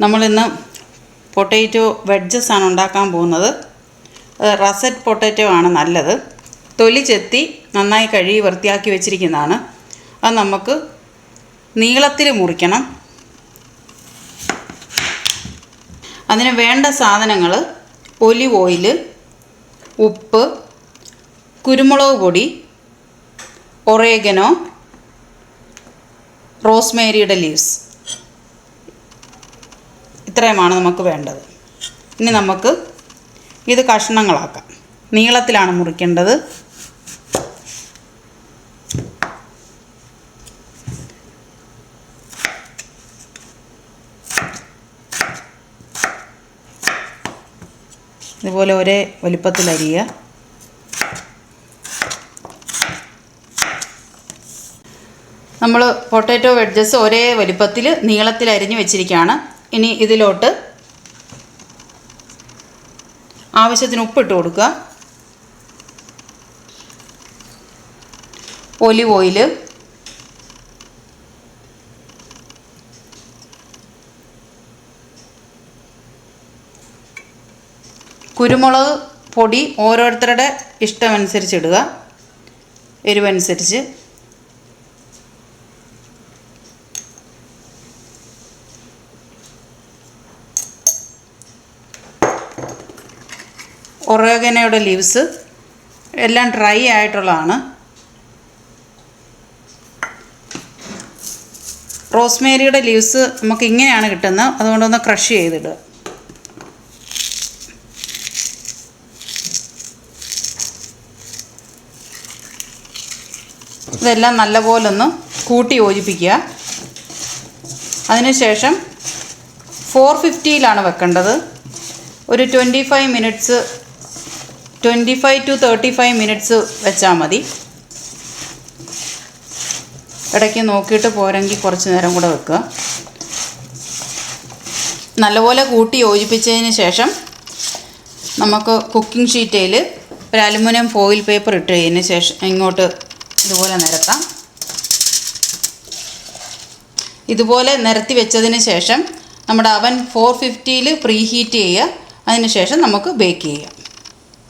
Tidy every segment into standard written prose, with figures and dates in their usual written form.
നമ്മളിന്ന് potato wedges ആണ് ഉണ്ടാക്കാൻ പോകുന്നത്. റസറ്റ് പൊട്ടാറ്റോ ആണ് നല്ലത്. തൊലി ചെത്തി നന്നായി കഴുകി വൃത്തിയാക്കി വെച്ചിരിക്കുന്നതാണ്. അത് നമുക്ക് നീളത്തിൽ മുറിക്കണം. അതിന് വേണ്ട സാധനങ്ങൾ ഒലിവ് ഓയിൽ, ഉപ്പ്, കുരുമുളക് പൊടി, ഒറേഗനോ, റോസ്മേരിയുടെ ലീവ്സ്. ഇത്രയുമാണ് നമുക്ക് വേണ്ടത്. ഇനി നമുക്ക് ഇത് കഷ്ണങ്ങളാക്കാം. നീളത്തിലാണ് മുറിക്കേണ്ടത്. ഇതുപോലെ ഒരേ വലിപ്പത്തിൽ അരിയുക. നമ്മൾ പൊട്ടാറ്റോ വെഡ്ജസ് ഒരേ വലിപ്പത്തിൽ നീളത്തിൽ അരിഞ്ഞ് വെച്ചിരിക്കുകയാണ്. ഇനി ഇതിലോട്ട് ആവശ്യത്തിന് ഉപ്പിട്ട് കൊടുക്കുക. ഒലിവ് ഓയിൽ, കുരുമുളക് പൊടി ഓരോരുത്തരുടെ ഇഷ്ടമനുസരിച്ച് ഇടുക, എരിവനുസരിച്ച്. ഒറേഗനോയുടെ ലീവ്സ് എല്ലാം ഡ്രൈ ആയിട്ടുള്ളതാണ്. റോസ്മേരിയുടെ ലീവ്സ് നമുക്ക് ഇങ്ങനെയാണ് കിട്ടുന്നത്. അതുകൊണ്ടൊന്ന് ക്രഷ് ചെയ്തിടുക. ഇതെല്ലാം നല്ലപോലെ ഒന്ന് കൂട്ടി യോജിപ്പിക്കുക. അതിനുശേഷം 450-ലാണ് വെക്കേണ്ടത്. ഒരു 25 to 35 മിനിറ്റ്സ് വെച്ചാൽ മതി. ഇടയ്ക്ക് നോക്കിയിട്ട് പോരെങ്കിൽ കുറച്ച് നേരം കൂടെ വെക്കുക. നല്ലപോലെ കൂട്ടി യോജിപ്പിച്ചതിന് ശേഷം നമുക്ക് കുക്കിംഗ് ഷീറ്റയിൽ ഒരു അലുമിനിയം ഫോയിൽ പേപ്പർ ഇട്ടതിന് ശേഷം ഇങ്ങോട്ട് ഇതുപോലെ നിരത്താം. ഇതുപോലെ നിരത്തി വെച്ചതിന് ശേഷം നമ്മുടെ അവൻ 450-ൽ പ്രീ ഹീറ്റ് ചെയ്യുക. അതിന് ശേഷം നമുക്ക് ബേക്ക് ചെയ്യാം.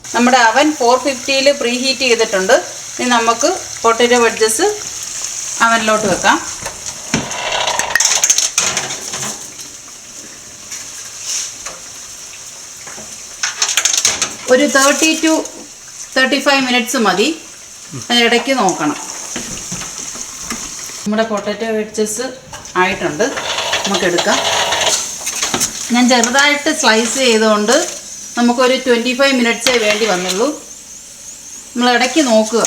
നമ്മുടെ അവൻ 450-ൽ പ്രീ ഹീറ്റ് ചെയ്തിട്ടുണ്ട്. ഇനി നമുക്ക് പൊട്ടാറ്റോ വെഡ്ജസ് അവനിലോട്ട് വെക്കാം. ഒരു 30 to 35 മിനിറ്റ്സ് മതി. അതിനിടയ്ക്ക് നോക്കണം. നമ്മുടെ പൊട്ടാറ്റോ വെഡ്ജസ് ആയിട്ടുണ്ട്. നമുക്കെടുക്കാം. ഞാൻ ചെറുതായിട്ട് സ്ലൈസ് ചെയ്തുകൊണ്ട് നമുക്കൊരു 25 മിനിറ്റ്സേ വേണ്ടി വന്നുള്ളൂ. നമ്മൾ ഇടയ്ക്ക് നോക്കുക.